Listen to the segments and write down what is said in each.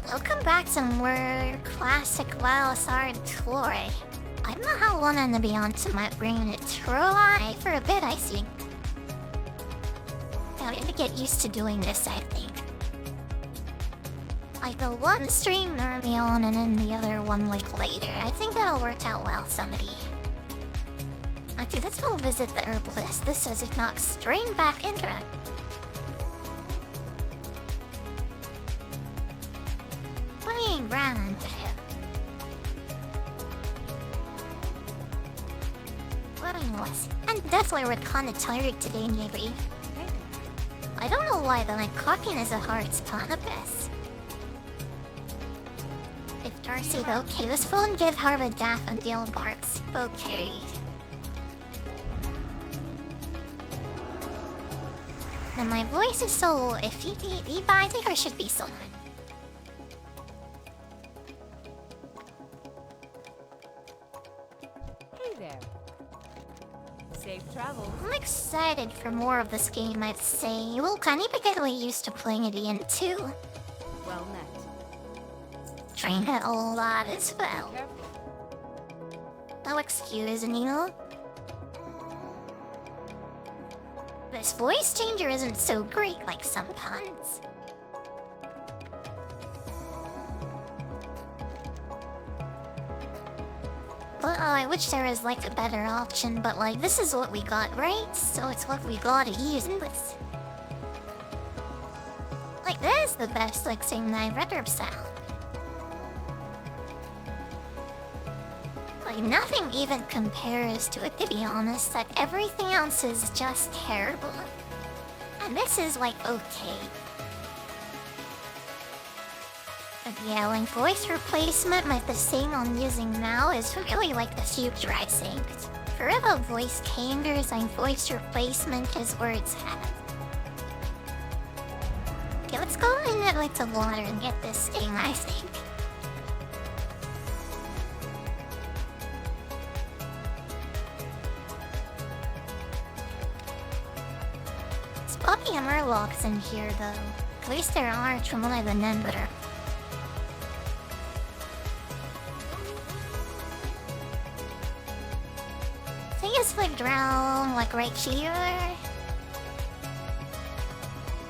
Welcome back to more classic WoW Sard Tour. I don't know how long I'm gonna be on to my brain. It's try for a bit, I think. I'm gonna get used to doing this, I think. Like the one stream early on and then the other one like later. I think that'll work out well, somebody. Actually, let's go visit the herbalist. This says it knocks strain back into it. Grand. And that's why we're kinda tired today, maybe. I don't know why, but like cocking is a hard spot of this. If Darcy though, okay, let's go and give Harv a daff and deal barks. Okay. And my voice is so iffy, but I think I should be so good. I'm excited for more of this game, I'd say. Well, kind of get way used to playing it again, too. Well met. Train it a lot as well. No excuse, Neil. This voice changer isn't so great like sometimes. But I wish there was like a better option, but like this is what we got, right? So it's what we gotta use in this. Like this is the best like sing my reverb sound. Like nothing even compares to it, to be honest. Like everything else is just terrible. And this is like okay. Yeah, like voice replacement, like the same I'm using now, is really like the future, I think. Forever voice changers and voice replacement is where it's at. Okay, let's go in it like the water and get this thing, I think. It's Bucky and Murlocs in here, though. At least there are from what I remember. It's like drown, like right here.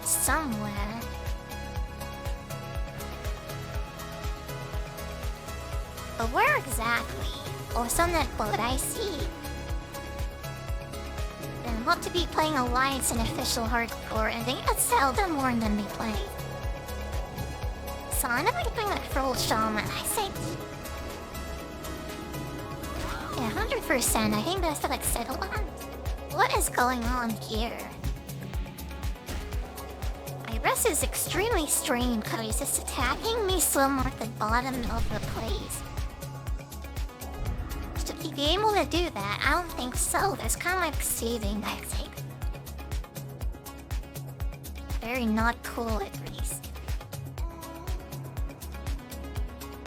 Somewhere. But where exactly? Or some that boat I see. Then want to be playing Alliance and official hardcore, and they get seldom more than we play. So I'm gonna be playing like full shaman, I think. Yeah, 100%. I think that's like settle on. What is going on here? Iris is extremely strange because it's attacking me somewhere at the bottom of the place. To be able to do that, I don't think so. There's kind of like saving, I think. Very not cool, at least.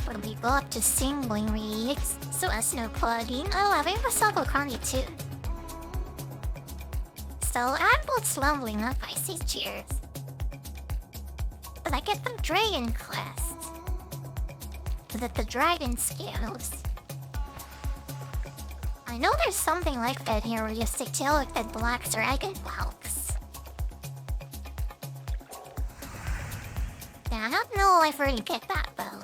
But we got to singling reads. So as no plugin. Oh, I think myself a Connie too. So Adbolt's leveling up, I see, cheers. But I get the dragon quest. The dragon scales. I know there's something like that here where you stick to look at black dragon whelks. Yeah, I have no life where you get that though.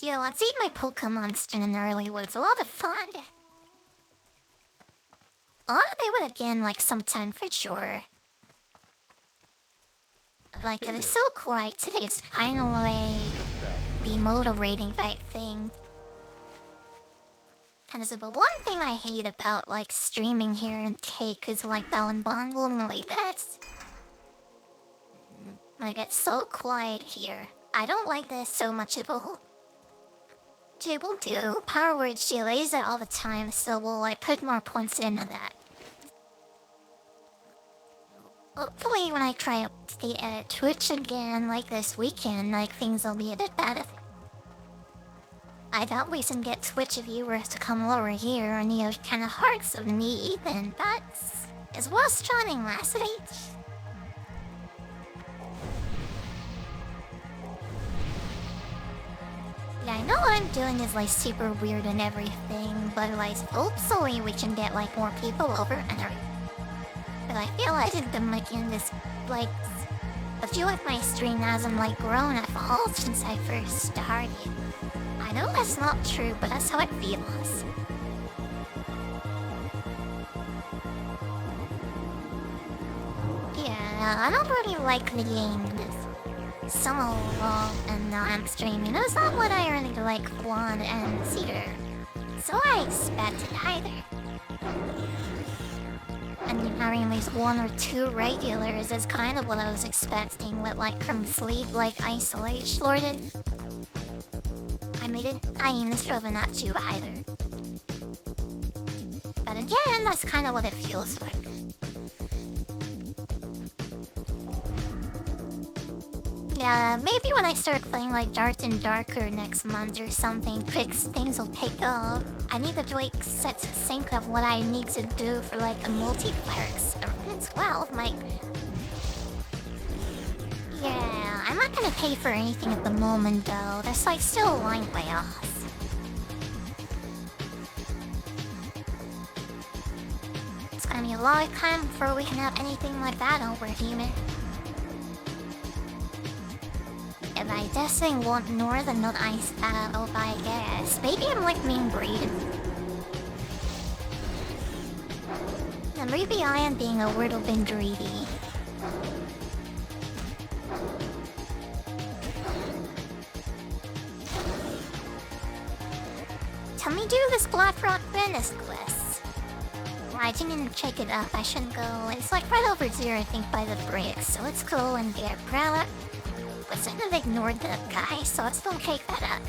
Yeah, let's eat my Pokemon in the early woods. A lot of fun. I'll do it again, like sometime for sure. Like it is so quiet today. It's kind of like demotivating type thing. And so, but one thing I hate about like streaming here and Take is like that one bundle like this. Like it's so quiet here. I don't like this so much at all. Will do. Power Word, she lays it all the time, so we'll like put more points into that. Hopefully when I try out the Twitch again like this weekend, like things will be a bit better. I thought we should get Twitch viewers to come over here and you kind of hearts of me, then that's... is what's joining last week. Yeah, I know what I'm doing is like super weird and everything, but like hopefully we can get like more people over and everything. But I feel like I've been making this like a few of my stream hasn't like grown at all since I first started. I know that's not true, but that's how it feels. Yeah, I don't really like the game solo and I'm streaming. It's not what I really like Juan and Cedar. So I expected either. And having at least 1 or 2 regulars is kind of what I was expecting with like complete like isolation sorted. I mean this drove not too either. But again, that's kind of what it feels like. Yeah, maybe when I start playing like Dark and Darker next month or something, things will pick up. I need to like set to sync of what I need to do for like a multiplayer experience. Well, like... Yeah, I'm not gonna pay for anything at the moment though. That's like still a long way off. It's gonna be a long time before we can have anything like that over here. If I definitely want Northern Not Ice Battle, I guess. Maybe I'm like mean breed. And maybe I am being a little bit greedy. Tell me do this Black Rock Venice quest. I didn't check it up, I shouldn't go. It's like right over there, I think, by the bricks. So let's go and get Prowler. But I have ignored the guy, so let's don't take that up.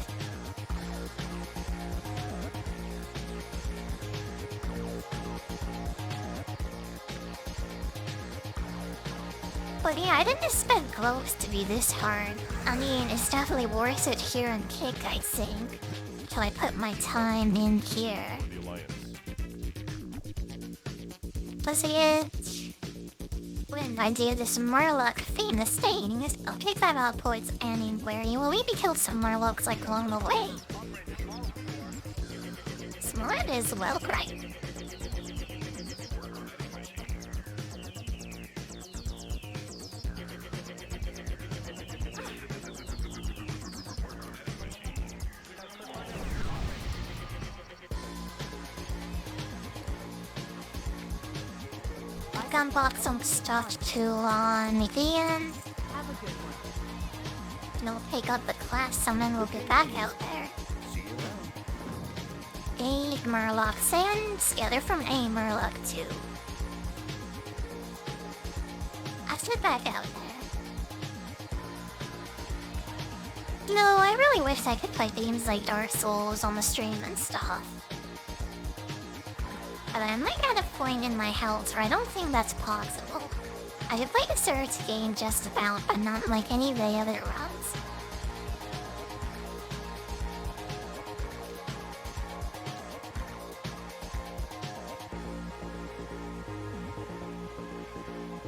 But yeah, I didn't expect glows to be this hard. I mean, it's definitely worth it here in Kick, I think. Till I put my time in here. Let's see it. When I did this Murloc famous things, I'll pick that up towards anywhere. You will maybe kill some Murlocs like along the way. Smart is well right. I bought some stuff too on the end. Have a good one. And we'll pick up the class and then we'll get back out there. 8 Murloc sands. Yeah, they're from A Murloc too. I'll sit back out there. No, I really wish I could play games like Dark Souls on the stream and stuff. But I might at a point in my health where I don't think that's possible. I could play the search game just about, but not like any of the other routes.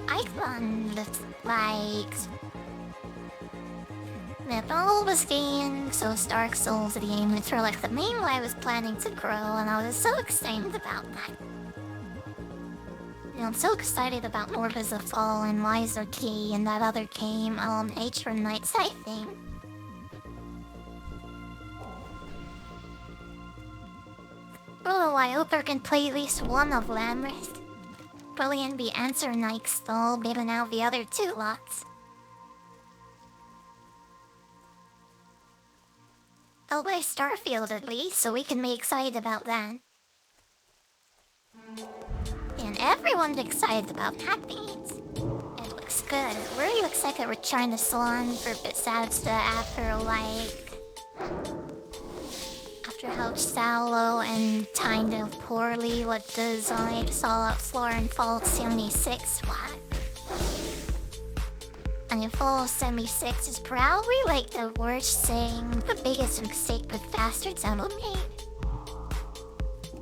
I found like that all was games, so Dark Souls games were like the main way I was planning to grow, and I was so excited about that. You know, I'm so excited about Orbis of Fall and Wiser Key and that other game, Atrium Knights, I think. Oh, I hope I can play at least one of Lamrith. Brilliant be Answer Knight Stall, given out the other 2 lots. I'll play Starfield at least, so we can be excited about that. And everyone's excited about that beat. It looks good. It really looks like a return to Salon for Bethesda after how shallow and kind of poorly what designed Fallout 4 and Fallout 76 was. And if all 76 is probably like the worst thing, the biggest mistake with bastards ever made.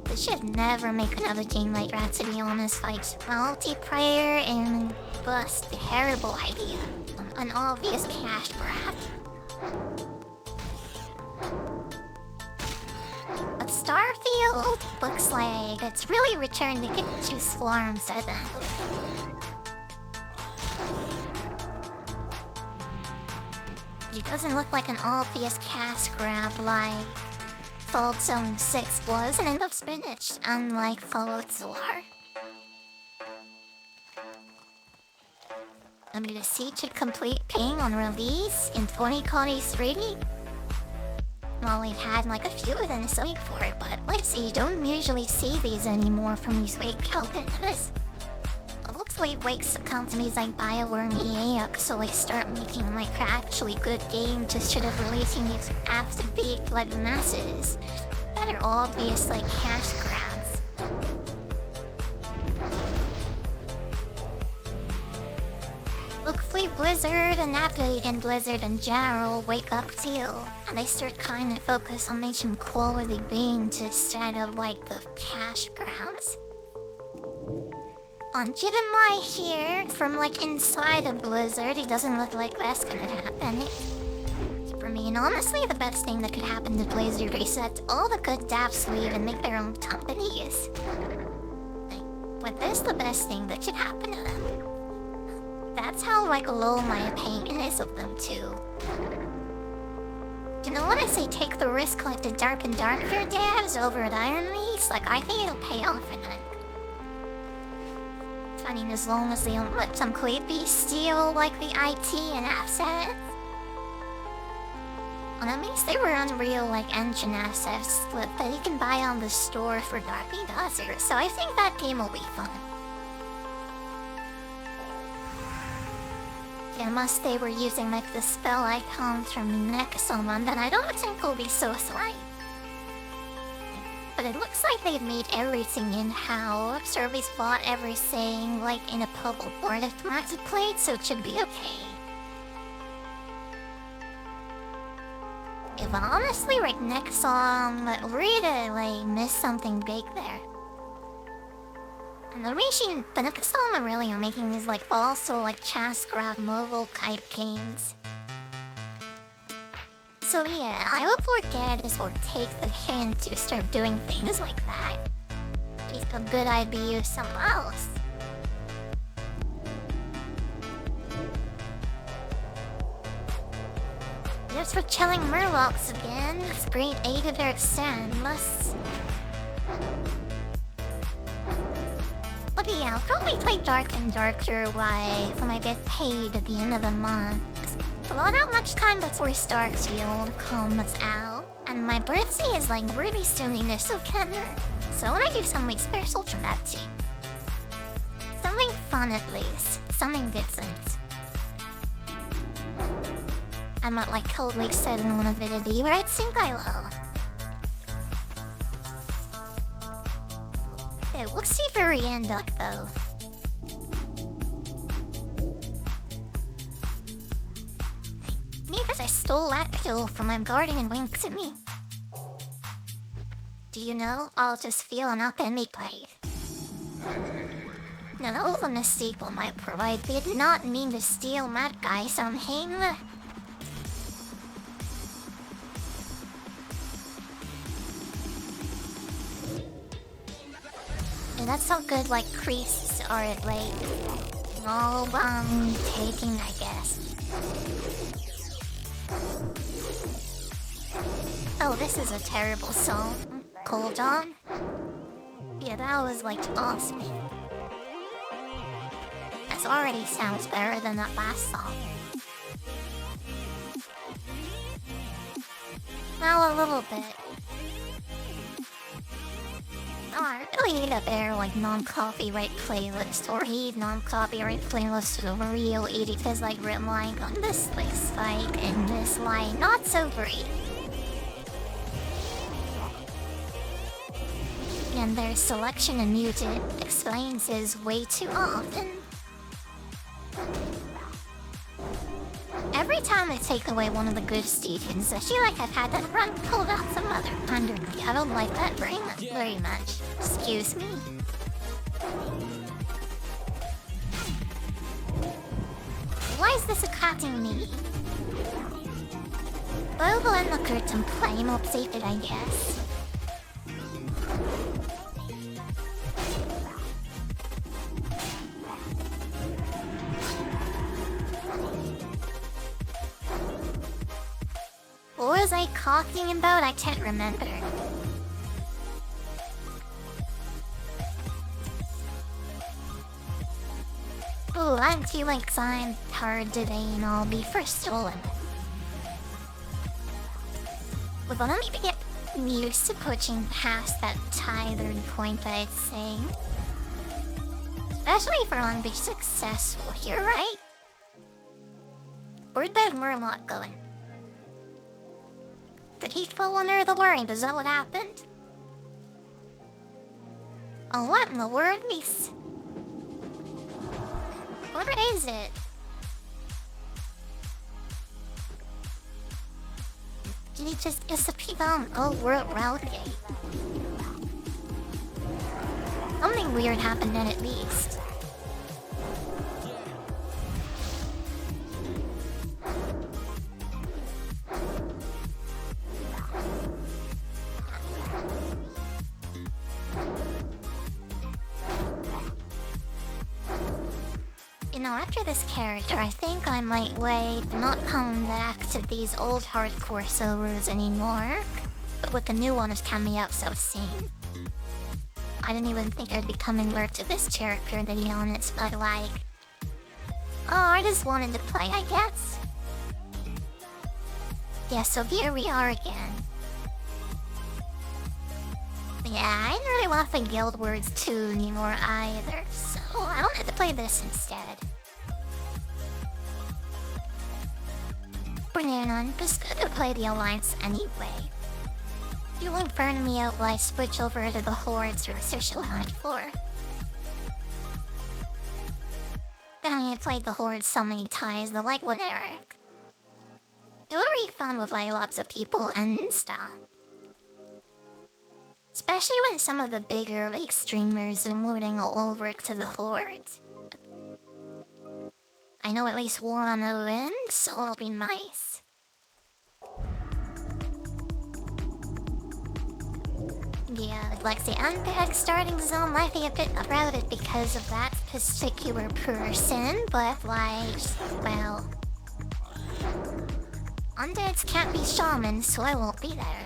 They should never make another game like that, to be honest. Like, multiplayer and bust, terrible idea. An obvious cash grab. But Starfield looks like it's really returned to get juice farms, doesn't it? It doesn't look like an obvious cash grab like Fallout Zone 6 was, and it looks finished, unlike Fallout 4. I mean, the Siege should complete ping on release in 2023. Well, we've had like a few of them to wait for it, but let's see, you don't usually see these anymore from these wake companies. It looks like wakes companies like BioWare and EA actually start making like actually good games instead of releasing these apps to big like masses that are obvious like cash grabs. Hopefully Blizzard and Activision Blizzard and general wake up too, and they start kind of focus on making quality games instead of like the cash grabs. On Jidamai here, from like inside of Blizzard, it doesn't look like that's gonna happen. For me, and honestly, the best thing that could happen to Blizzard is that all the good devs leave and make their own companies. But this is the best thing that should happen to them. That's how like low my opinion is of them too. You know what I say, take the risk like the Dark and Darker devs over at Iron Leagues? Like I think it'll pay off in it. I mean, as long as they don't let some creepy steal like the IT and assets. And at least they were Unreal like engine assets that you can buy on the store for Darky Desert, so I think that game will be fun. Unless they were using like the spell icons from Nexomon, then I don't think it'll be so slight. But it looks like they've made everything in-house, or at least bought everything like in a public board of Magistrate, so it should be okay. If honestly, like Nexon really like missed something big there. And the reason the Nexon really are making these like also like chess grab mobile type games. So yeah, I hope Orgadis will take the hint to start doing things like that. It's a good idea somewhere else. Just for chilling Murlocs again, it's grade 8 of their exams. But yeah, I'll probably play Dark and Darker when I get paid at the end of the month. Well, not much time before Starfield comes out, and my birthday is like really soon in this September, so I want to do something special for that too. Something fun at least, something different. I'm not like totally said in one of the video, but I think I will. Yeah, we'll see very end up though. Because I stole that kill from my guardian winks at me. Do you know? I'll just feel an authentic play. No, the mistake on my provide did not mean to steal mad guys on him. And that's how good like priests are at like all taking, I guess. Oh, this is a terrible song. Cold On? Yeah, that was like awesome. This already sounds better than that last song. Now a little bit. Oh, I really need a better like non-copyright playlist, or a non-copyright playlist of a real idiot is like relying on this like and this line not so great. And their selection of music explains this way too often. take away one of the good students. I feel like I've had that run pulled out some other underneath. I don't like that very much. Excuse me. Why is this attacking me? Well, we'll end the curtain flame, I'll save it, I guess. What was I talking about? I can't remember. Oh, I'm feeling I'm tired today and I'll be first stolen. But let me get used to pushing past that tired point that it's saying. Especially if I want to be successful here, right? Where'd that Murloc going? Did he fall under the world? Is that what happened? Oh, what in the world is... Where is it? Did he just disappear down? Oh, we're at Route Gate. Something weird happened then at least. You know, after this character, I think I might wait and not come back to these old hardcore servers anymore. But with the new ones coming out so soon. I didn't even think I'd be coming back to this character, to be honest, but like... Oh, I just wanted to play, I guess. Yeah, so here we are again. Yeah, I didn't really want to play Guild Wars 2 anymore either, so I wanted to play this instead. For now, I'm just gonna play the Alliance anyway. You won't burn me out while I switch over to the Hordes or Social Hunt 4. I played the Hordes so many times, the like with Eric. It would be fun with like lots of people and stuff. Especially when some of the bigger like streamers are moving over to the Hordes. I know at least one will win, so it'll be nice. Yeah, like the Undead starting zone might be a bit crowded because of that particular person, but like, well... Undeads can't be shamans, so I won't be there.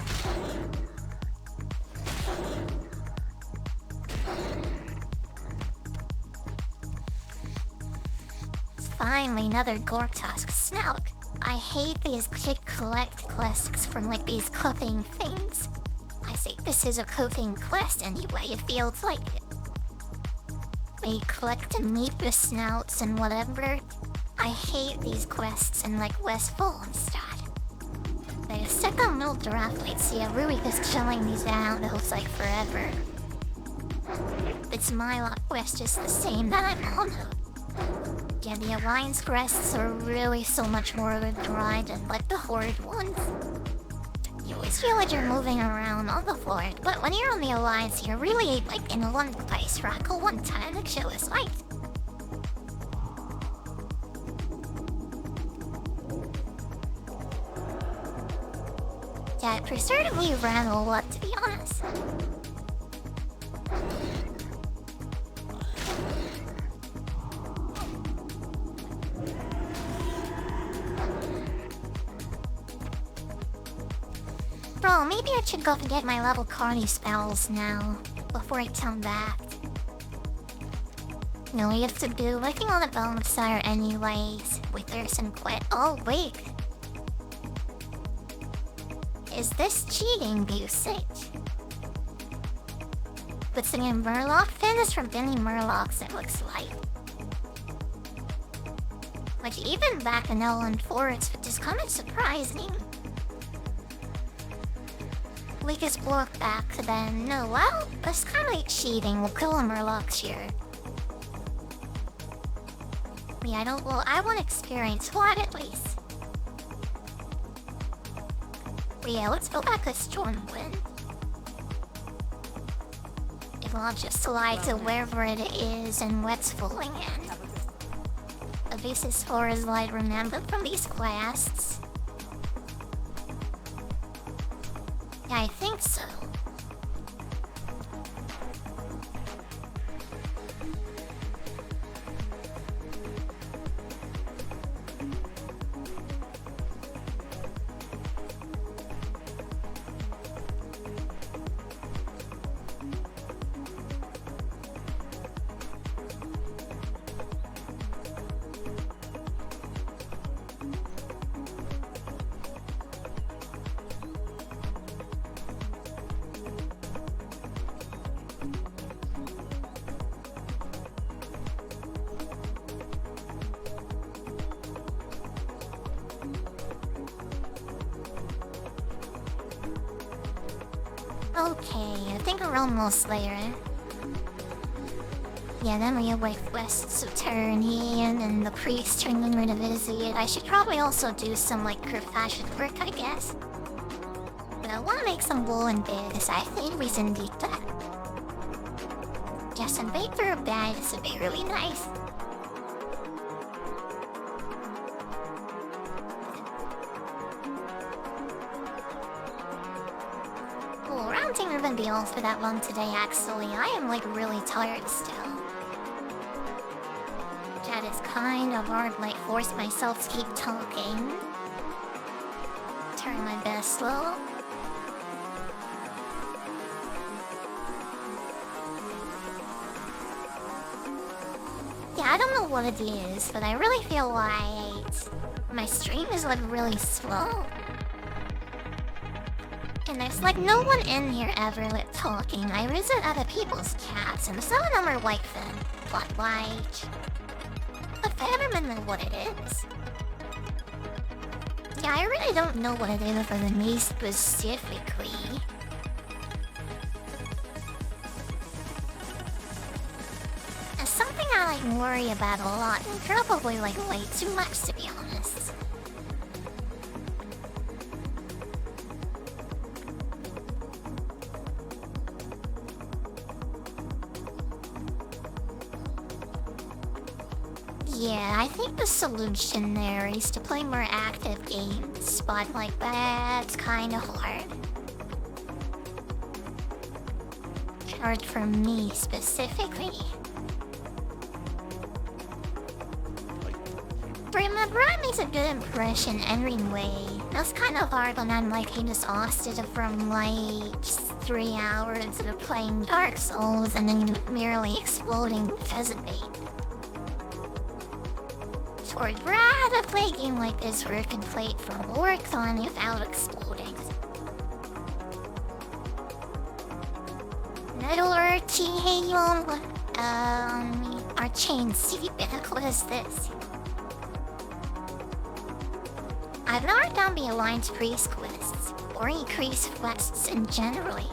Finally, another Gortusk Snout. I hate these quick collect quests from like these cooking things. I say this is a cooking quest anyway, it feels like it. We collect and meet the snouts and whatever. I hate these quests in like Westfall and stuff. They set them little athletes, yeah, really just chilling these down, it looks like forever. It's my lot quest just the same that I'm on. Yeah, the Alliance quests are really so much more dry than like the Horde ones. You always feel like you're moving around on the Horde, but when you're on the Alliance, you're really like in one place, Rackle one time to chill is right. Yeah, I prefer to leave around a lot, to be honest. Bro, maybe I should go get my level carny spells now, before I come back. No, we have to do working on the bonfire anyways, Withers and quit. Oh, wait. Is this cheating usage? But singing Murloc Fin is from Benny Murlocs, it looks like. Which even back in LN4, it's just kind of surprising. We just walk back then. No, well, that's kind of like cheating. We'll kill a Murlocs here. Yeah, I don't. Well, I want experience. What at least? But yeah, let's go back to Stormwind. If I'll just slide to wherever it is and what's falling in. At least as far as I remember from these quests. Yeah, I think so. Okay, I think we're almost there. Yeah, then we await quests of Turnian and the priest remember to visit. I should probably also do some like crafting work, I guess. But I want to make some woolen beds. I think we can do that. Just some bait for a bed is really nice. Even be all for that one today, actually. I am like really tired still. That is kind of hard, like force myself to keep talking. Try my best though. Yeah, I don't know what it is, but I really feel like my stream is like really slow. And there's like no one in here ever like talking. I visit other people's chats and some of them are like them. But I don't remember what it is. Yeah, I really don't know what it is for me specifically. It's something I like worry about a lot and probably like way too much to be honest. Yeah, I think the solution there is to play more active games, but like that's kind of hard. Hard for me specifically. Remember, I makes a good impression anyway. That's kind of hard when I'm like exhausted from like 3 hours of playing Dark Souls and then merely exploding pheasant bait. Or I'd rather play a game like this where I can play it for work on without exploding. Little Urchy, hey you our chain feedback, what is this? I've never done the Alliance Priest quests, or increase quests in generally.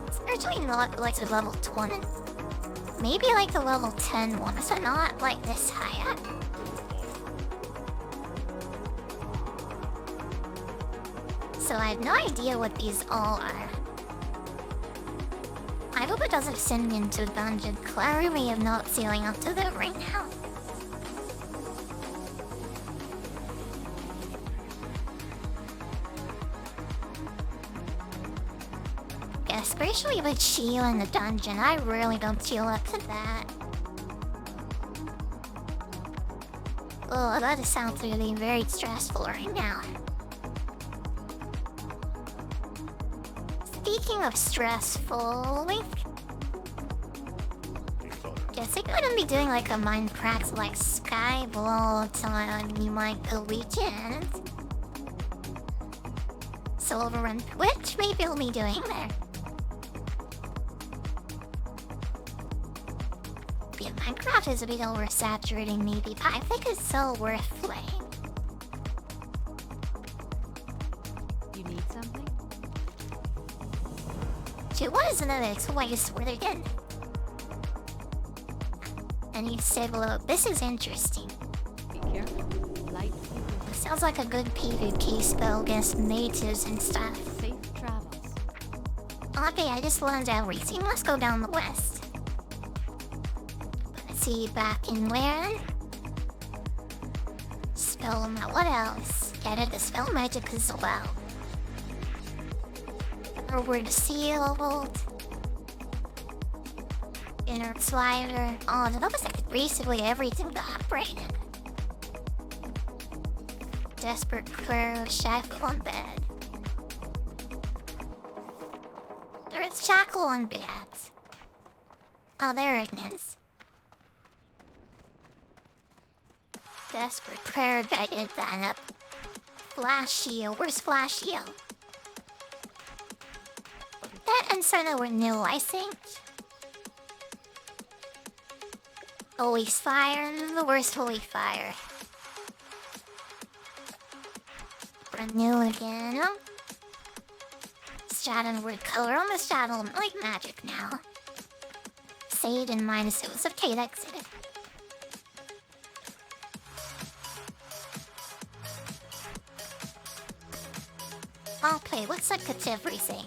It's actually not like the level 20. Maybe like the level 10 ones, so not like this high up. So I have no idea what these all are. I hope it doesn't send me into a dungeon. Clearly I'm not sailing up to that right now. Especially with chill in the dungeon, I really don't chill up to that. Oh, that sounds really very stressful right now. Speaking of stressful, guess I couldn't be doing like a Minecraft like Skybloat on you might go weekend. So overrun Twitch, maybe I'll be doing there. Yeah, Minecraft is a bit oversaturating maybe, but I think it's so worth playing. You need something? Shit, what is another twice where they're dead? And you say below, this is interesting. Be careful. Light. Sounds like a good PvP spell against mages and stuff. Safe travels. Okay, I just learned everything. Let's go down the west. Let's see, back in where? Spell, what else? Get it, the spell magic as well. Forward sealed. Inner slider. Oh, that was like basically everything got upgraded. Desperate Crow, Shackle on Bed. There's Shackle on Bed. Oh, there it is. Desperate Prayer guided that up. Flash Shield, where's Flash Shield? That and Senna were new, I think. Holy Fire, and the worst Holy Fire. Brand new again. Shadow word color on the shadow, like magic now. Saved and minus it was okay, that's it. Okay, what's like it's everything?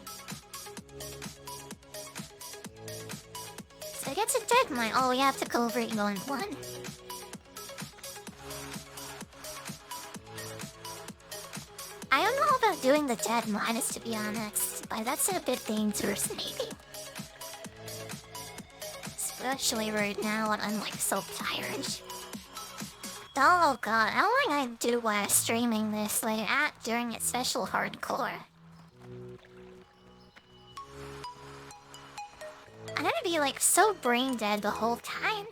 So it gets a dead mine. Oh, we have to go over it going one. I don't know about doing the dead minus, to be honest, but that's a bit dangerous, maybe. Especially right now when I'm like so tired. Oh god, I don't think I'd do while streaming this like during its special hardcore. I'm gonna be like so brain dead the whole time.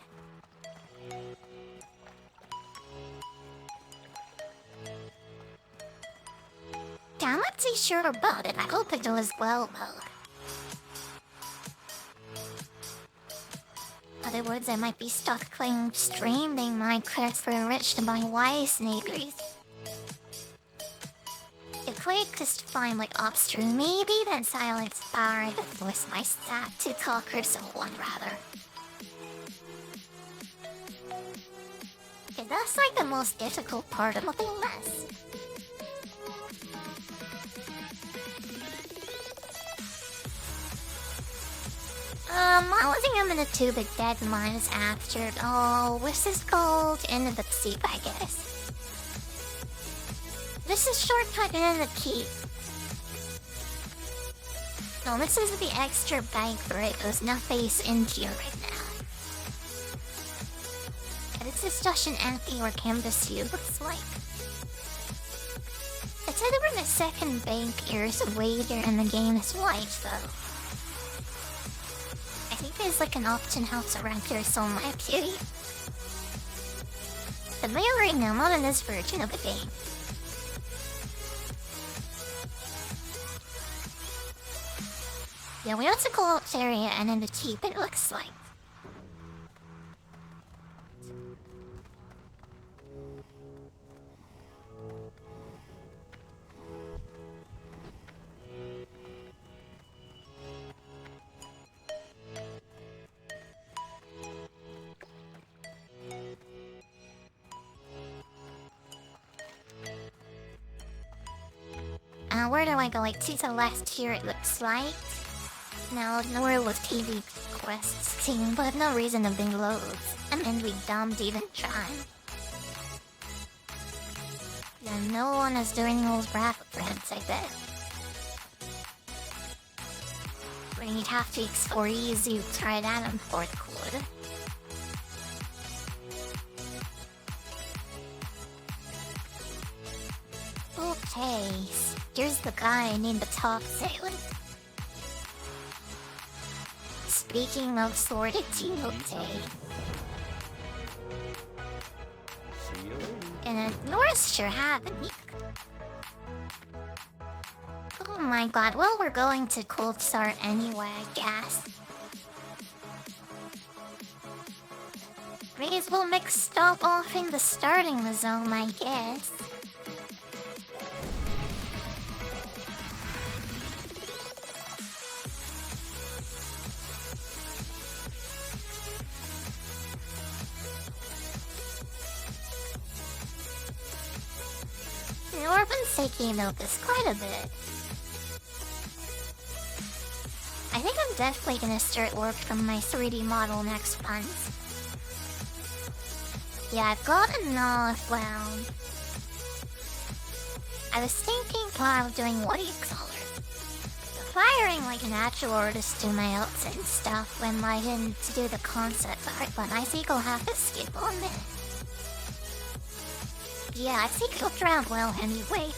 Yeah, I'm not too sure about it. I hope it does well though. Other words, I might be stuck playing streaming Minecraft for enriched by wise neighbors. If Quake just find like upstream, maybe then silence power to voice my stat to talk or someone rather. Okay, that's like the most difficult part of the mess. I think I'm gonna do the dead mines after. Oh, what's this called? End of the keep, I guess. This is shortcut in the keep. No, this is the extra bank for it. There's no face in here right now. And this is just an empty or canvas view, looks like. It said there was a second bank here, so later in the game is white though. I think there's like an option house around here somewhere, cutie. The mail right now, not in this version of the game. Yeah, we have to go out area and then the keep, it looks like. Where do I go? Like to the left here it looks like. Now, nowhere with TV quests team, but no reason to bring loads. And then we dumped even trying. Yeah, no one is doing Hillsbrad friends, I bet. When you'd have to explore easy, try that on fourth quarter. Okay, here's the guy named the Top Sailor. Speaking of sordid Timote. And North sure haven't. Oh my god, well we're going to Cold Start anyway, I guess. May as well make stop off in the starting zone, I guess. Orphan's taking notice quite a bit. I think I'm definitely gonna start work from my 3D model next month. Yeah, I've got enough, well... I was thinking while doing, what do you call it? Hiring like an actual artist to do my outfit and stuff when I didn't do the concept art, but I think I'll have to skip on it. Yeah, I think it'll turn out well anyway.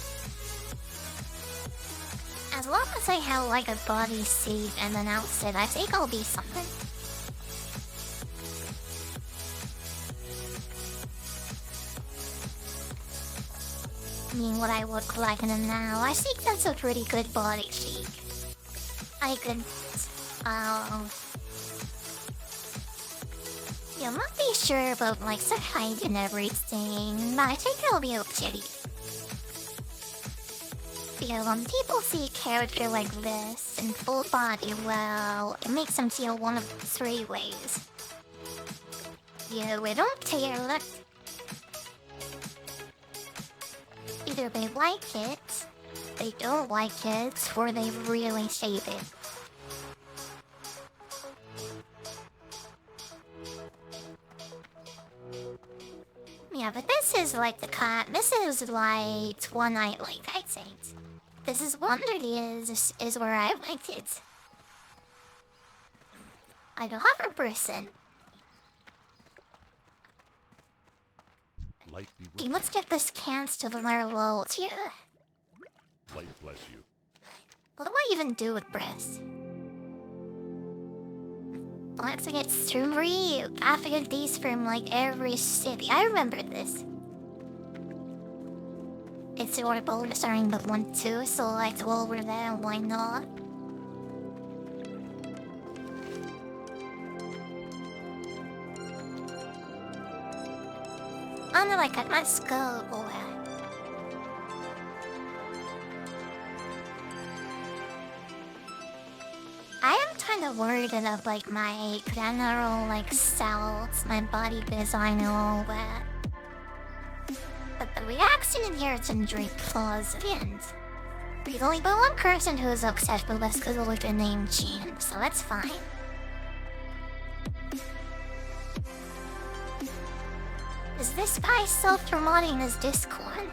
As long as I have like a body suit and an outfit, I think I'll be something. I mean, what I look like in it now, I think that's a pretty good body shape. I could, yeah, I'm not be sure about like the height and everything, but I think it'll be okay. Yeah, when people see a character like this in full body, well, it makes them feel one of 3 ways. Yeah, we don't care. Either they like it, they don't like it, or they really hate it. Yeah, but this is like the cat. This is like one I like, I think. This is what it is where I liked it. I don't have a person. Light be with Okay, let's get this cans to the level 2. Light bless you. What do I even do with breath? Let's get 3 affinities from like every city. I remember this. It's sort of bonus starting but 1 2, so like to go over there, why not? I'm gonna like let's go, boy. I am kind of worried about like my general like cells, my body design and all that. But the reaction in here is very pleasant. There's only but one person who is obsessed with this because of the name Jean, so that's fine. Is this guy self-promoting his Discord?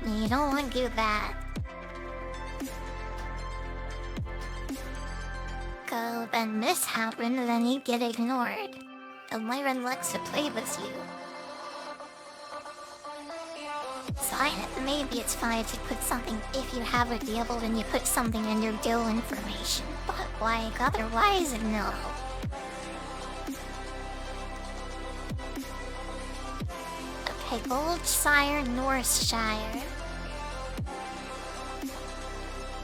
You don't want to do that. Go, then this happened, and then you get ignored. And Leven likes to play with you. So maybe it's fine if you put something, if you have a deal, then you put something in your guild information. But like, otherwise, no. Okay, Goldshire, Northshire.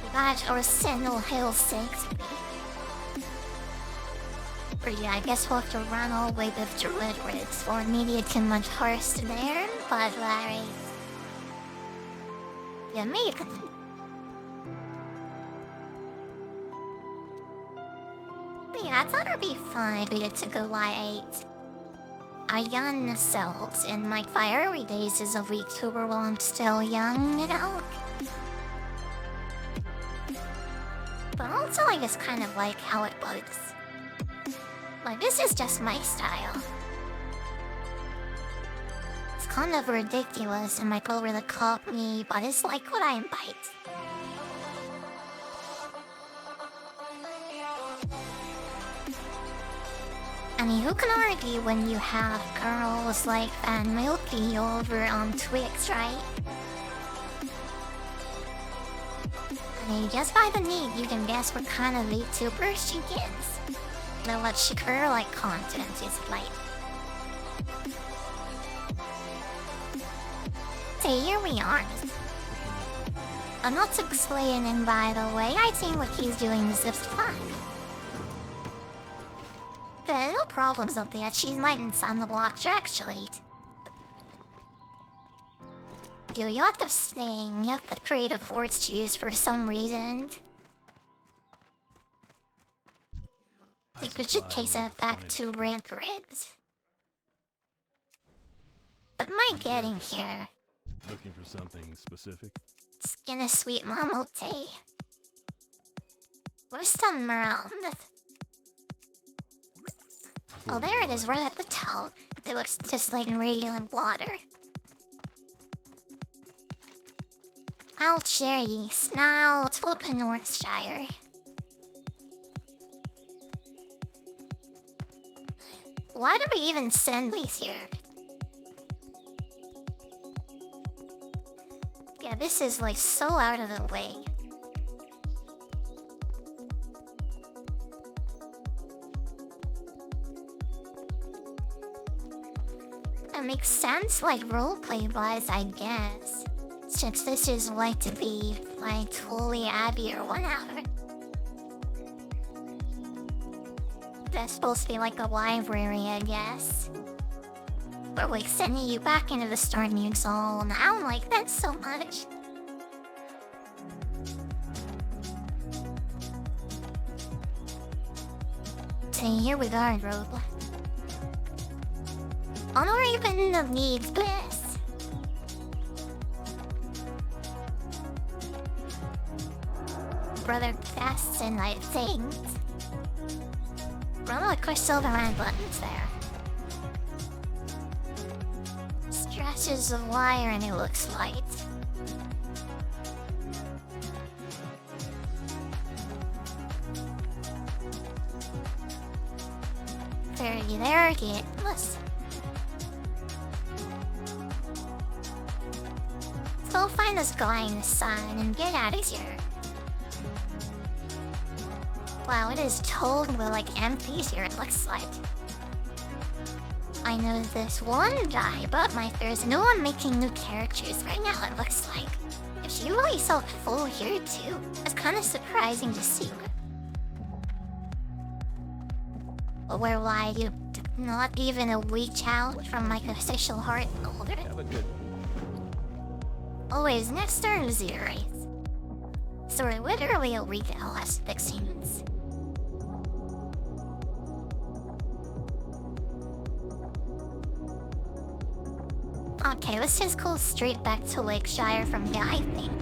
We got our Sentinel Hill 6. But yeah, I guess we'll have to run all the way with Druid Ridge for immediate too much horse there, but Larry. Yeah, maybe. But yeah, I thought it'd be fine to get to go Y8. I young selves in my early days as a VTuber while I'm still young, you know? But also I just kind of like how it looks. Like, this is just my style. It's kind of ridiculous and might over the top me, but it's like what I invite. I mean, who can argue when you have girls like Van Milky over on Twix, right? I mean, just by the name, you can guess what kind of VTuber she is. Know what her like content is like. So here we are. I'm not explaining, by the way. I think what he's doing is just fun. But no problems up there. She's my on the block, actually. You have to sing. You have to creative words to use for some reason. I think we should case that back to rank ribs. But my getting here. Looking for something specific? Skin a sweet mamote. Where's the around? Oh, there it is, right at the top. It looks just like regular water. I'll cherries. Now let's flip to Northshire. Why do we even send these here? Yeah, this is like so out of the way. That makes sense, like roleplay wise, I guess. Since this is like to be like totally Abby or whatever. That's supposed to be like a library, I guess. But like sending you back into the Starmute Zone, I don't like that so much. So here we are, Rogue. Honor even needs bliss. Brother Fast and I think. Run a quick silver line buttons there. Stretches the wire and it looks light. Very there, get let's go find this guy in the sun and get out of here. Wow, it is totally like empty here, it looks like. I know this one guy, but there's no one making new characters right now, it looks like. If you really so full here too, it's kind of surprising to see. But where why you not even a reach out from like official heart holder? Have a good Always next turn is the race. So we're literally a week out last fixings. Okay, let's just go straight back to Lakeshire from here, I think.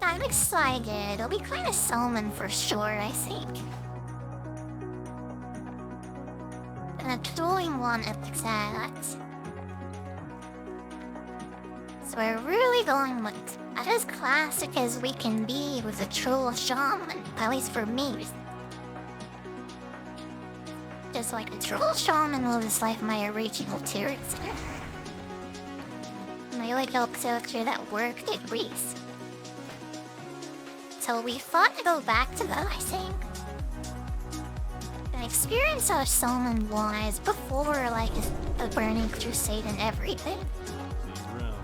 I'm excited. It'll be kind of Solomon for sure, I think. And a totally want epic that. So we're really going with as classic as we can be with a troll shaman, at least for me. Just like a troll shaman will just like my original character. My original character that worked at Greece. So we fought to go back to that, I think. The experience of Solomon was before like the Burning Crusade and everything. see you around.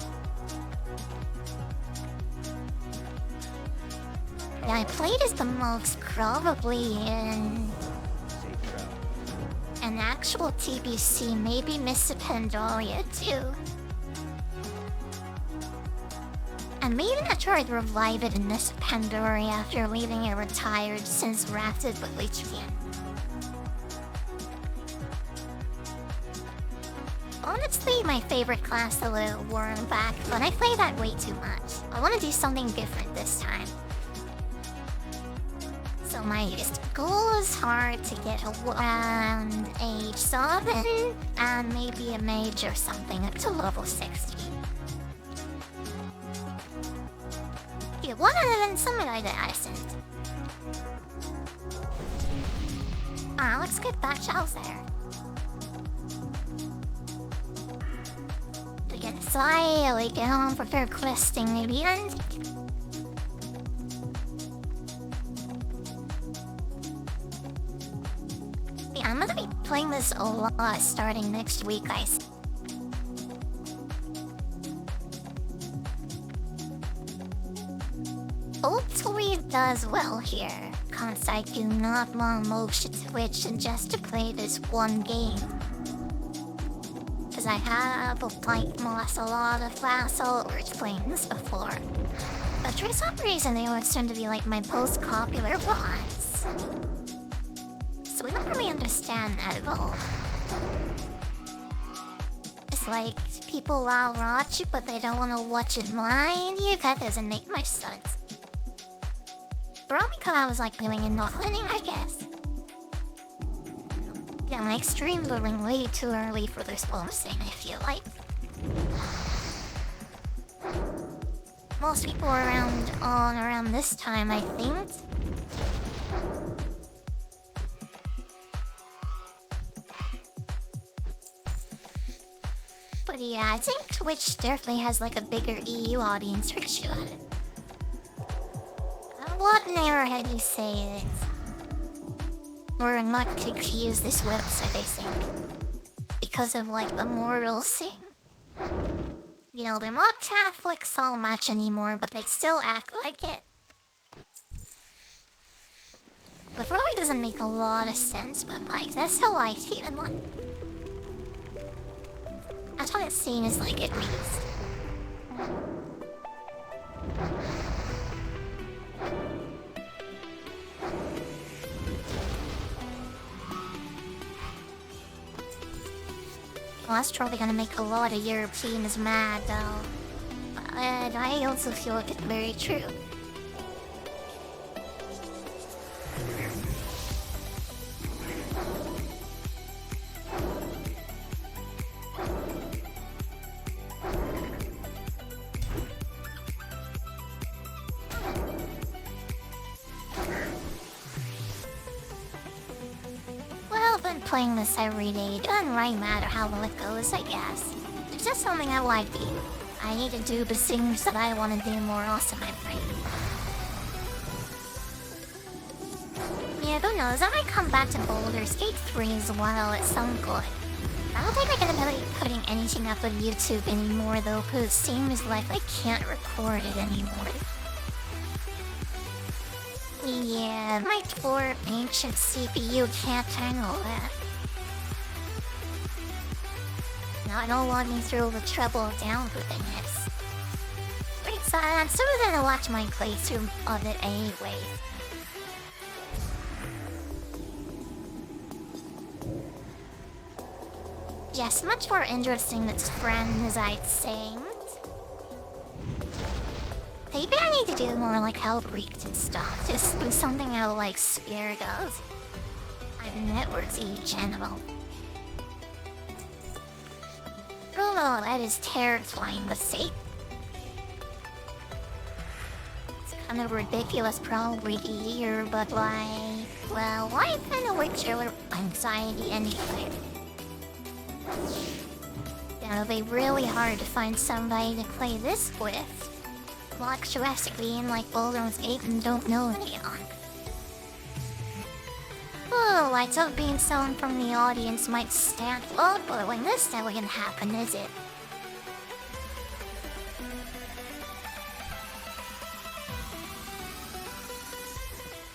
Yeah, I played as the most probably in an actual TBC, maybe Miss Pandaria too. And maybe I tried to revive it in Miss Pandaria after leaving it retired since Rapted with Leech again. Honestly, my favorite class a little worn back, but I play that way too much. I want to do something different this time. So my goal is hard to get around age 7 and maybe a mage or something up to level 60. Yeah, one of them something like that I sent. Alright, let's get back out there. To get slightly down for their questing at the end. Yeah, I'm gonna be playing this a lot starting next week, guys. Hopefully it does well here, cause I do not want motion switch just to play this one game. Cause I have like lost a lot of Vassal or playing this before. But for some reason they always tend to be like my most popular ones. So we don't really understand that at all. is like people will watch but they don't want to watch it mind you. That doesn't make much sense. Probably because I was like doing enough winning, I guess. Yeah, my stream going way too early for this bonusing, I feel like. Most people are around this time, I think. But yeah, I think Twitch definitely has like a bigger EU audience for sure. What narrative you say it? We're not to use this website, I think. Because of like the moral thing. You know, they're not Catholic so much anymore, but they still act like it. But probably doesn't make a lot of sense, but like, that's how I see it. Like, that's what it's seen as, like, at least. Well, that's probably gonna make a lot of Europeans mad, though. But I also feel like it's very true. Well, I've been playing this every day. It doesn't really matter how well it goes, I guess. It's just something I like to do. I need to do the things that I want to do more often, I'm afraid. Yeah, who knows? I might come back to Baldur's Gate 3 as well at some point. I don't think I'm gonna be putting anything up on YouTube anymore though, because it seems like I can't record it anymore. Yeah, my poor ancient CPU can't handle that. Now I don't want me through the trouble of downloading this. Pretty sad, I'm still gonna watch my playthrough of it anyway. Yes, much more interesting than friends, I'd say. Maybe I need to do more like outreach and stuff. Just do something out like Spear does. And networks in general. Oh, that is terrifying to see. It's kind of ridiculous probably to hear, but like... Well, why kind of with your anxiety anyway? It'll be really hard to find somebody to play this with. Like Jurassically in like Baldur's Gate and don't know anyone. Oh, lights up being someone from the audience might stand up, but when this never gonna happen, is it?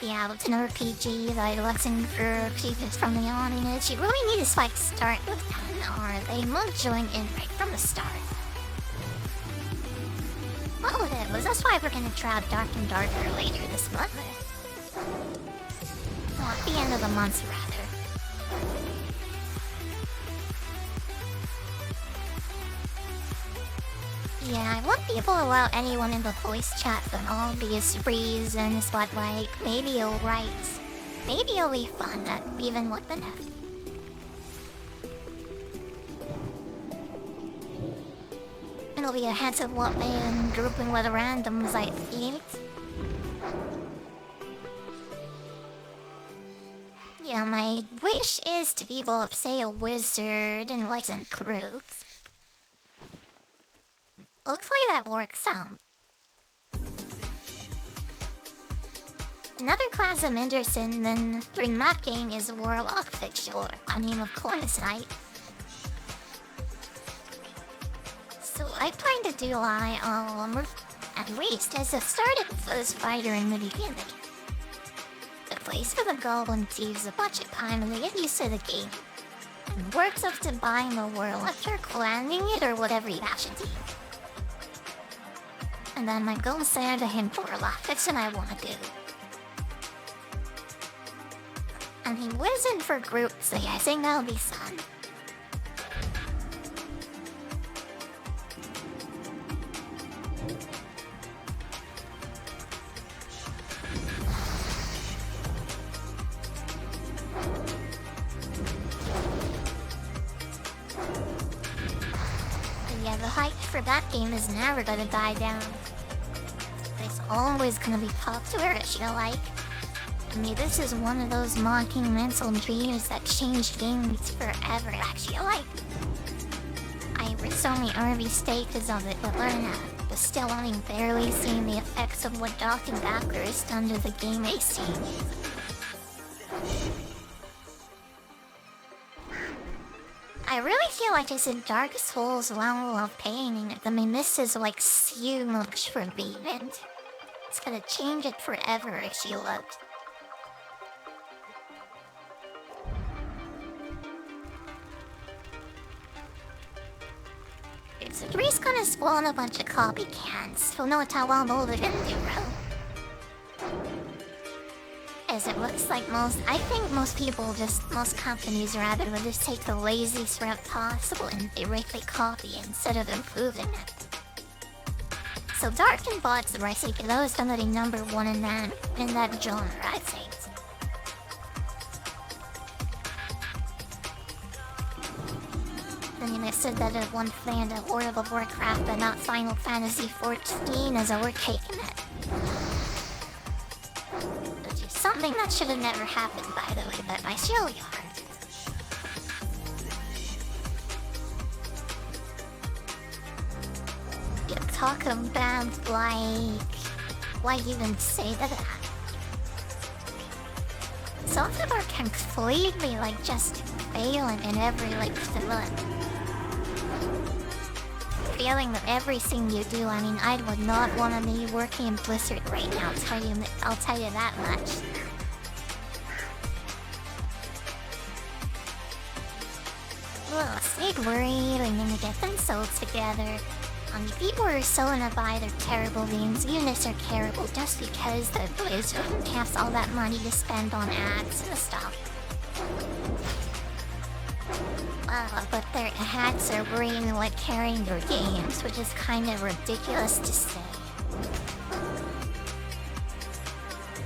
Yeah, it's an RPG that I listen for people from the audience. You really need to like start with them, or they won't join in right from the start. Oh, it was. That's why we're gonna try Dark and Darker later this month. Well, at the end of the month, rather. Yeah, I won't be able to allow anyone in the voice chat for obvious reasons, but like, maybe you'll write. Maybe it'll be fun, even with the net. It'll be a handsome what man grouping with randoms, I think. Yeah, my wish is to be able to say a wizard and like some groups. Looks like that works out. Another class I'm interested in during that game is Warlock Fixture, a name of course, right? So I plan to do at least as a started first fighter in the beginning. The place for the goblin thieves a bunch of time and they get used to the game. And works up to buying the world after landing it or whatever you have to do. And then I go say to him for a lot, that's what I want to do. And he wasn't for groups, so yeah, I think that'll be fun. that game is never gonna die down. It's always gonna be popular, I feel like. I mean, this is one of those monumental dreams that changed games forever, I feel like. I read so many early stages of it, but was still only barely seeing the effects of what docking backwards done to the game AC. I really feel like it's a Dark Souls level of pain. I mean, this is like so much forbidden. It's gonna change it forever if you looked. So 3's gonna spawn a bunch of copycats who know how well molded in Duro. As it looks like most companies rather would just take the laziest route possible and directly copy instead of improving it. So Dark and Bots are basically those gonna be number one in that genre, I think. I mean, I said that at one fan of World of Warcraft, but not Final Fantasy XIV, as we're taking it. Which is something that should have never happened, by the way, but I show you are. You talk about, like... why even say that? Some of them are completely, like, just failing in every, like, feeling that everything you do. I mean, I would not want to be working in Blizzard right now, I'll tell you that much. Ugh, stay worried and gonna get themselves together. People are so gonna buy their terrible games, units are terrible just because the Blizzard has all that money to spend on ads and stuff. But their hats are really like carrying their games, which is kind of ridiculous to say.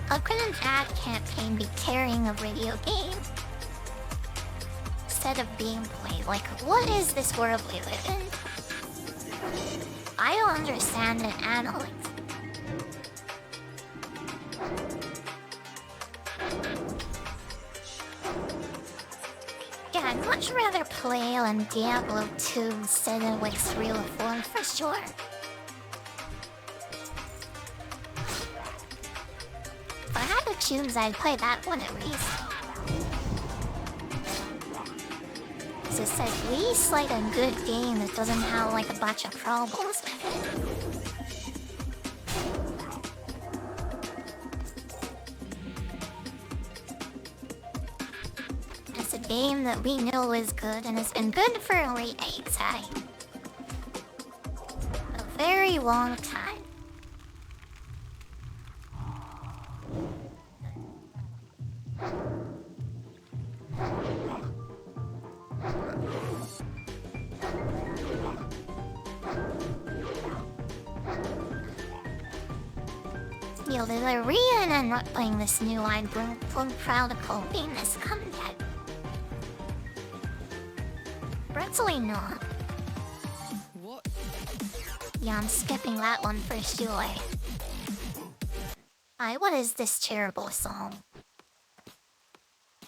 How could an ad campaign be carrying a video game instead of gameplay? Like, what is this world we live in? I don't understand it at all. Yeah, I'd much rather play on Diablo 2 instead of like 3 or 4 for sure. If I had to choose, I'd play that one at least. It's at least like a good game that doesn't have like a bunch of problems with it. It's a game that we know is good and has been good for a very long time. Yo, the reason I'm not playing this new line, I'm proud of being this content. Actually not. What? Yeah, I'm skipping that one for sure. What is this terrible song?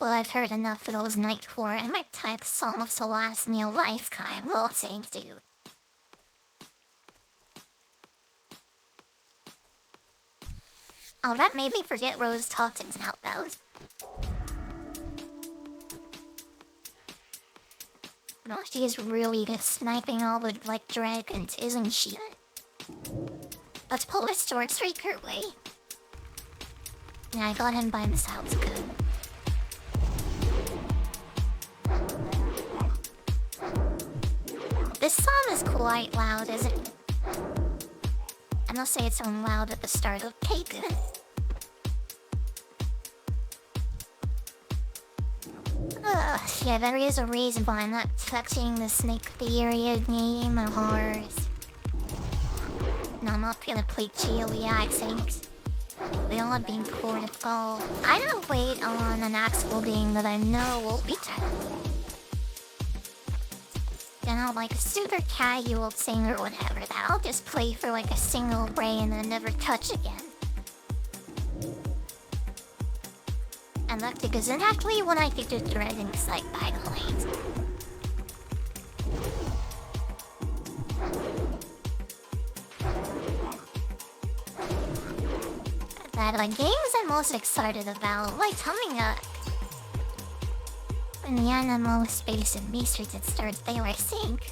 Well, I've heard enough of those Nightcore, and my type songs to last me a lifetime. Well, thank you. Oh, that made me forget Rose Toxins and Outbound. No, she is really good sniping all the, like, dragons, isn't she? Let's pull a sword streaker away. Yeah, I got him by himself, good. This song is quite loud, isn't it? I must say it's so loud at the start of Taken. Yeah, there is a reason why I'm not touching the Snake Period game of horrors. No, I'm not gonna play GOE, I think. They all have been protocol. I don't wait on an actual game that I know will be terrible. now, like, super casual thing or whatever that I'll just play for like a single day and then never touch again. And that's exactly what I think is dreading sight, by the way. That games I'm most excited about, like coming up. In the animal space and research that starts there, I think.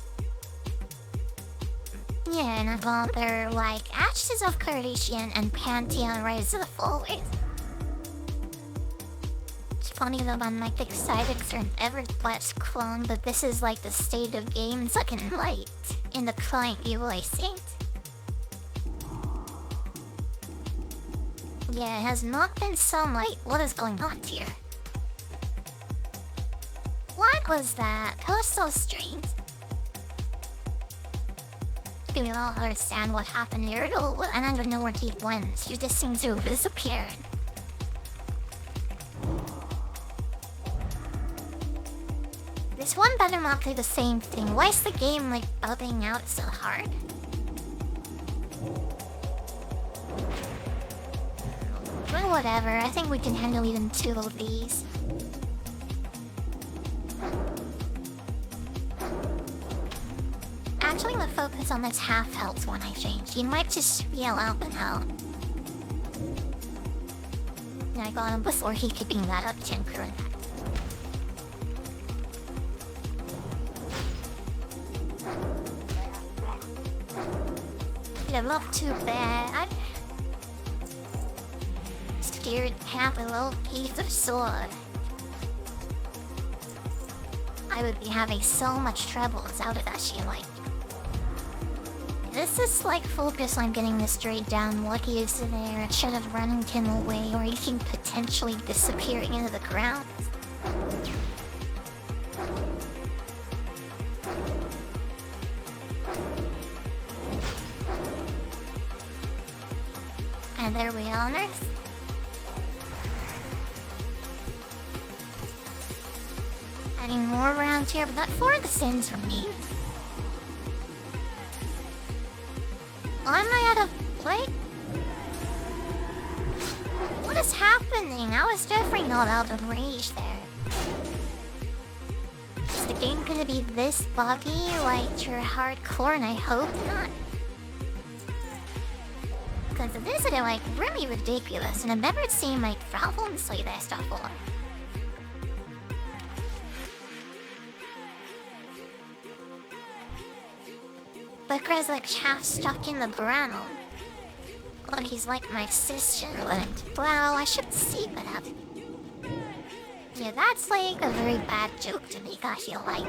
Yeah, and I got their like Ashes of Creation and Pantheon Rise of the Followers. It's funny though, I'm like excited for an EverQuest clone, but this is like the state of games looking light in the client view, I think. Yeah, it has not been sunlight. What is going on here? What was that? That was so strange. Do we all understand what happened here? Oh, and I don't know where he went. He just seems to have disappeared. This one better not do the same thing. Why is the game like bubbling out so hard? Well, whatever. I think we can handle even 2 of these. Actually, the focus on this half health one I changed. You might just yell out and out. Yeah, I got him before he could bring that up tinker. You look too bad. Scared half a little piece of sword. I would be having so much trouble without it actually like. This is like focus on getting this straight down. What he is there instead of running him away or even potentially disappearing into the ground. And there we are on Earth. Adding more around here, but not for the sins from me. Am I out of play? What is happening? I was definitely not out of range there. Is the game gonna be this buggy like you're hardcore, and I hope not? Because this is like really ridiculous, and I've never seen like problems like this before. But Greg's like half stuck in the ground. Look, he's like my sister. Wow, I should see that. Yeah, that's like a very bad joke to make, I feel like.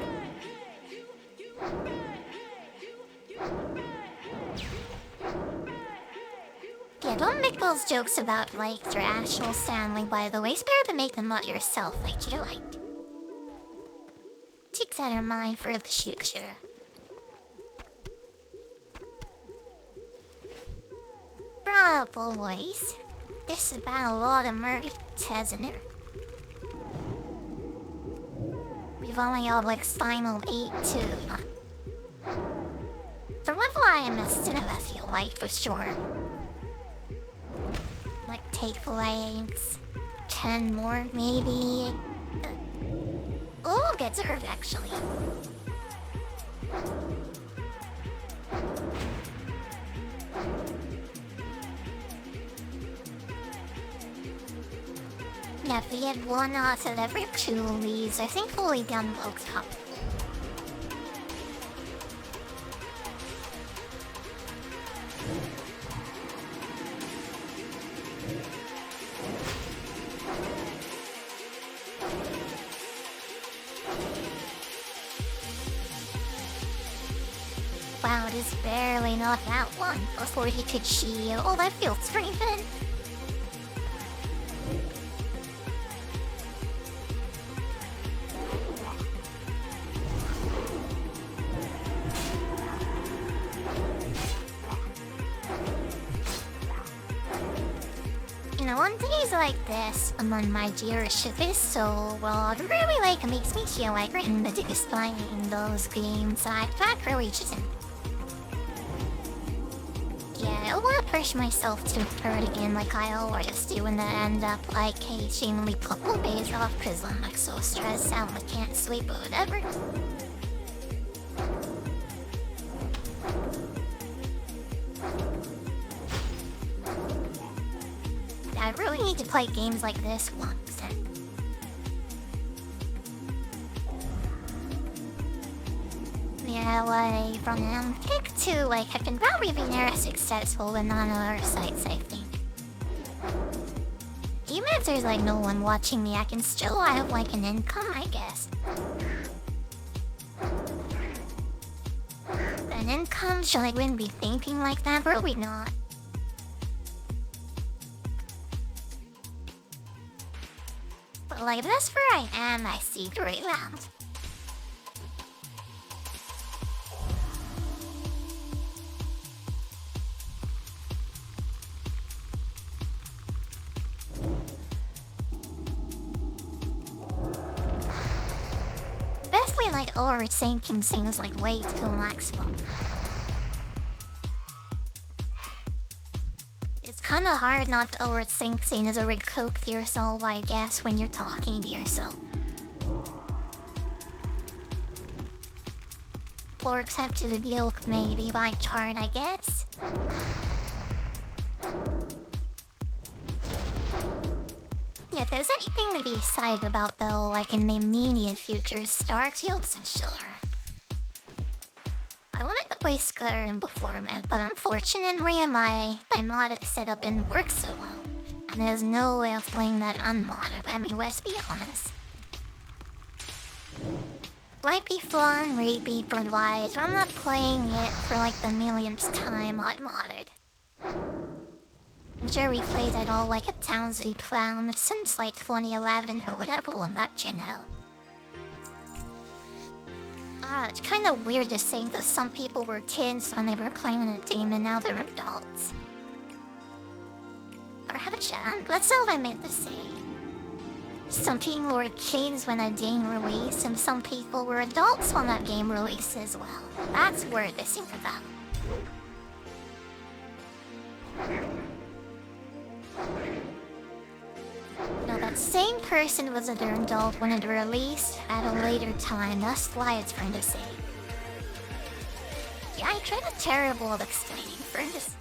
Yeah, don't make those jokes about like your actual family, by the way. It's better to make them about yourself, like you like. Take that in mind for the future. Bravo, boys. This has been a lot of murders, hasn't it? We've only got like final 8 too. The level I am still I feel like for sure. Like take flanks, 10 more maybe. Oh, gets hurt actually. Yeah, if we had 1 out of every 2 of these, I think fully done woke up. Wow, it is barely not that one before he could shield. Oh, that feels pretty good. Now on days like this, among my viewership is so well, it really like makes me feel like we're in the biggest playing those games I've back really just yeah, I wanna push myself too hard again like I always do and then end up like occasionally couple days off cause I'm like so stressed out and I can't sleep or whatever. I really need to play games like this once. Yeah, like from kick to like I can probably be more successful than on other sites, I think. Even if there's like no one watching me, I can still have like an income, I guess. An income? Should I wouldn't be thinking like that? Probably not. But like that's where I am, I see right around. Definitely like overthinking things like way too maximum. It's kinda hard not to overthink things or recook yourself, I guess, when you're talking to yourself. Or except to the guild maybe by chart, I guess. Yeah, if there's anything to be excited about though, like in the immediate future, Starfield's and sure. I wanted to play Skyrim before man, but unfortunately my mod setup didn't work so well. And there's no way of playing that unmodded, I mean, let's be honest. Might be fun, maybe for wise, but I'm not playing it for like the millionth time unmodded. I'm sure we played it all like a Townsy clown since like 2011 or whatever on that channel. It's kinda weird to think that some people were kids when they were playing a game and now they're adults. Or have a chat, that's all I meant to say. Some people were kids when a game released and some people were adults when that game released as well. That's weird to think about. No, that same person was an adult when it released at a later time, that's why it's fun to say. Yeah, I tried a terrible at explaining first.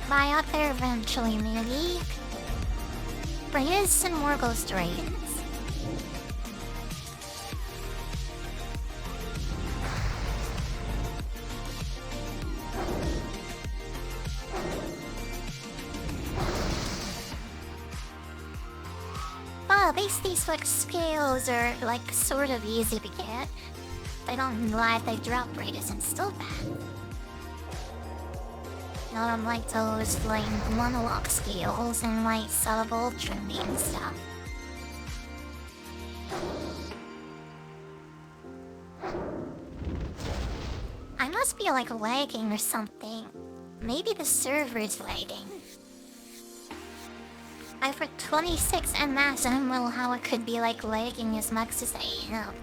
Buy out there eventually, maybe. Bring in some more Ghost Dragons. At least these like scales are like sort of easy to get. They don't lie, they drop rate isn't still bad. Not unlike those like monologue scales and like sub ultra and stuff. I must be like lagging or something. Maybe the server's lagging. I for 26 MS, I don't know how it could be like lagging as much as I am.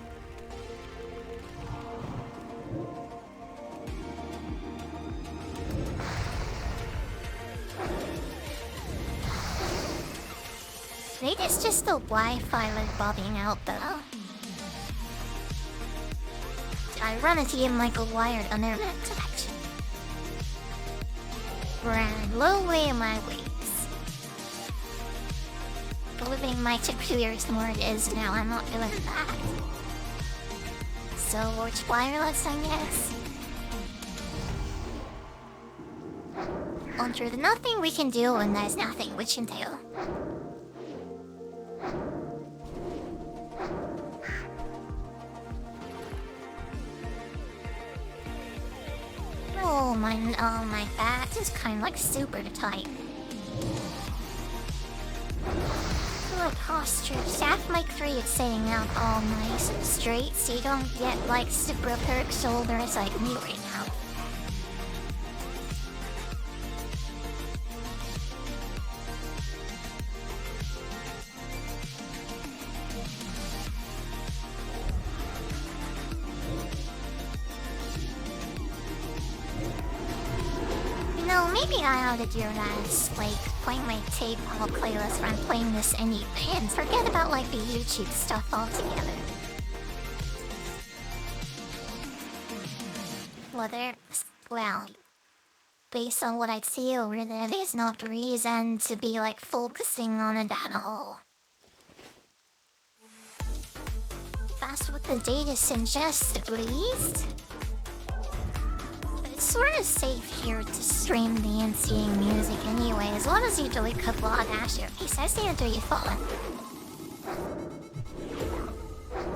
Maybe it's just the Wi-Fi like bobbing out though. I run a team like a wired internet connection. Brand low way in my weeks. Believing my computer is more it is now, I'm not doing that. So it's wireless, I guess. There's nothing we can do and there's nothing we can do. Oh my back is kind of like super tight. Like posture, staff mic 3 is sitting out all nice and straight, so you don't get like super perk shoulders like me right now. maybe I ought to do that as, like, playing my tape on a playlist where I'm playing this anyway, and forget about, like, the YouTube stuff altogether. Well, based on what I see over there, there's not reason to be, like, focusing on it at all. That's what the data suggests, at least. But it's sort of safe here to stream dancing music anyway, as long as you delete the blood after. I see until you fall.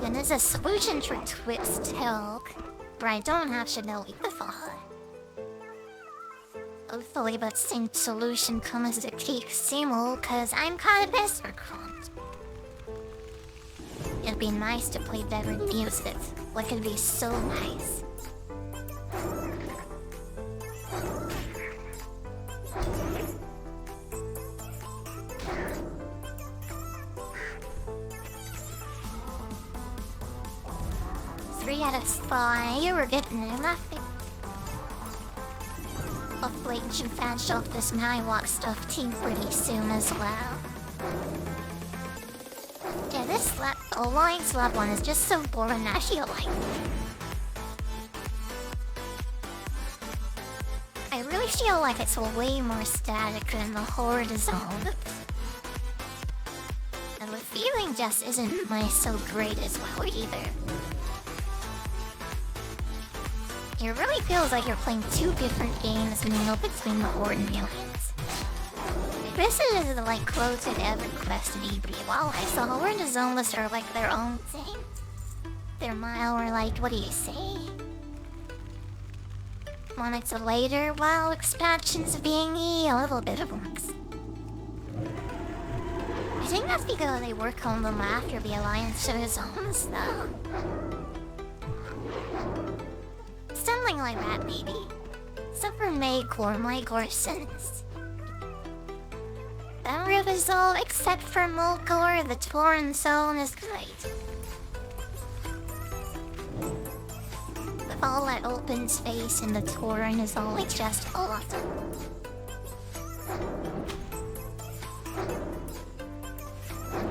And there's a solution for Twist Help, where I don't have to delete the fall. Hopefully that same solution comes as a cake simul, cause I'm kinda pissed for Cront. It'd be nice to play better music. Like, it'd be so nice. Three out of 5, we're getting there, nothing. Hopefully you should finish off this Nightwalk stuff team pretty soon as well. Yeah, this Alliance Lab one is just so boring, I feel like. I really feel like it's way more static than the Horde Zone. And the feeling just isn't so great as well either. It really feels like you're playing two different games in the middle between the Horde and the Alliance. This is like closer to EverQuest and EB. While I saw Horde and Zoneless are like their own thing. They're more like, what do you say? When it's a later WoW expansions being a little bit of works. I think that's because they work on them after the Alliance zones though. Something like that, maybe. Except for Magor Sins. That result, except for Mulgore, the Torrent Zone is great. With all that open space in the Torrent is always just awesome.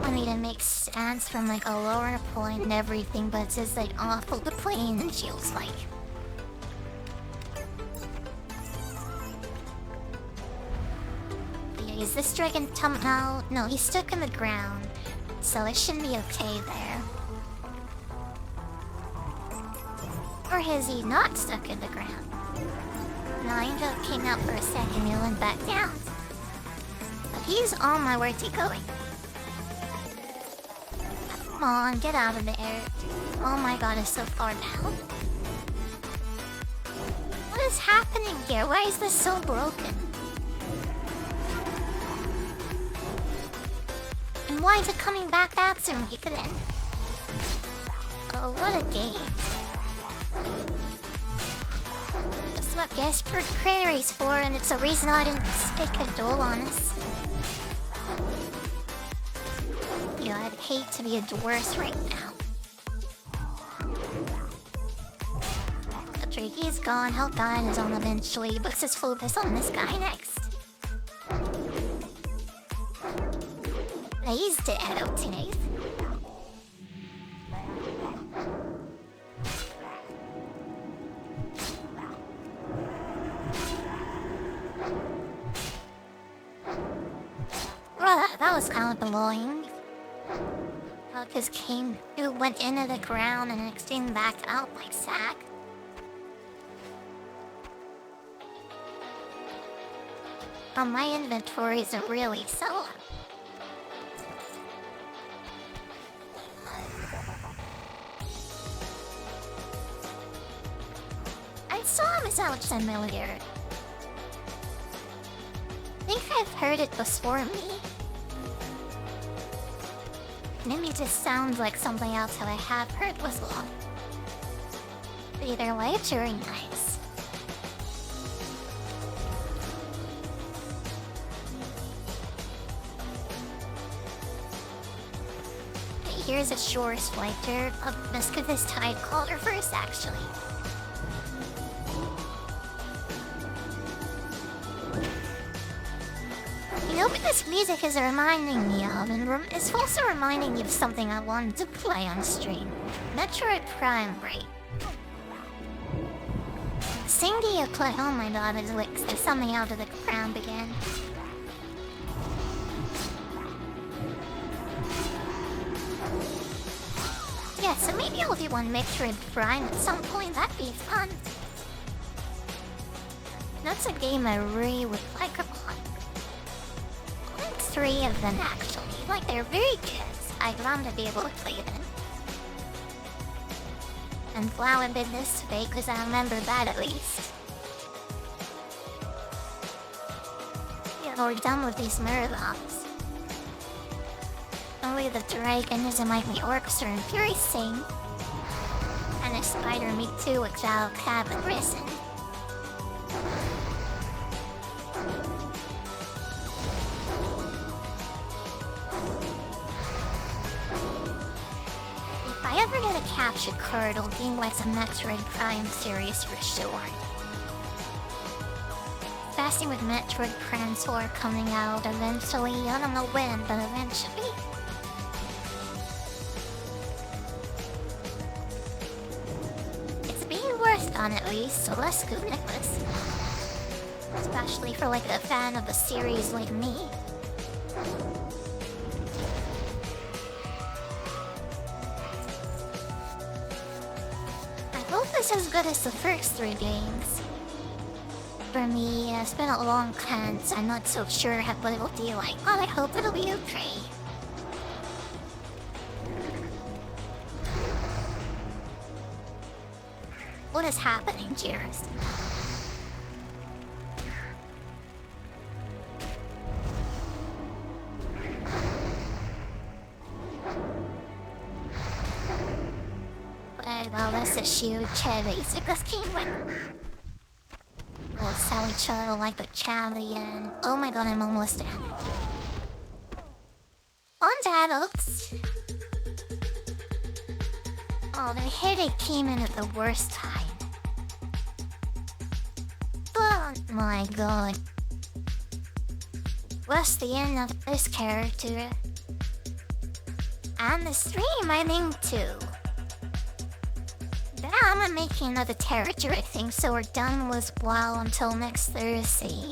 I mean, it makes sense from like a lower point and everything, but it's just like awful to play in, it feels like. Is this dragon now? No, he's stuck in the ground, so it shouldn't be okay there. Or is he not stuck in the ground? No, I ended up came out for a second and went back down. But he's on my way to going. Come on, get out of there. Oh my god, it's so far down. What is happening here? Why is this so broken? And why is it coming back after me then? Oh, what a game. That's what Desperate Prairie's for, and it's a reason I didn't stick a duel on us. Yeah, I'd hate to be a dwarf right now. The Drake's gone, Hellguide is on eventually, but let's just focus on this guy next. He's dead out tonight. That was kind of annoying. Because King who went into the ground and extended back out like sack. Well, my inventory isn't really so. I saw him sound familiar. I think I've heard it before me. Maybe it just sounds like something else that I have heard before. Either way, it's very nice. Here's a shore splitter. Let's get this tide caller first, actually. know what this music is reminding me of, and it's also reminding me of something I wanted to play on stream. Metroid Prime Break. Sing the Oklahoma daughter's licks, there's something out of the ground again. Yeah, so maybe I'll do one Metroid Prime at some point, that'd be fun. That's a game I really would like a lot. I like 3 of them actually, like they're very good. I'd love to be able to play them. And Flower did this way because I remember that at least. Yeah, we're done with these Murlocs. Only the dragon isn't like the orcs or increasing. And a spider meat too, which I'll have in prison. If I ever get a capture card, it'll be like the Metroid Prime series for sure. Fasting with Metroid Prime 4 coming out eventually. I don't know when, but eventually. It's being worked on at least, so let's go Nicholas. Especially for like a fan of the series like me. I hope it's as good as the first 3 games. For me, it's been a long time, so I'm not so sure what it'll be like, but I hope it'll be okay. What is happening, dearest? Well, that's a huge cherry, so let's keep it. We'll sell each other like the champion. Oh my god, I'm almost dead. On to adults. Oh, the headache came in at the worst time. Oh my god. What's the end of this character? And the stream, I think, too. Then I'm gonna make another character, I think, so we're done with WoW until next Thursday.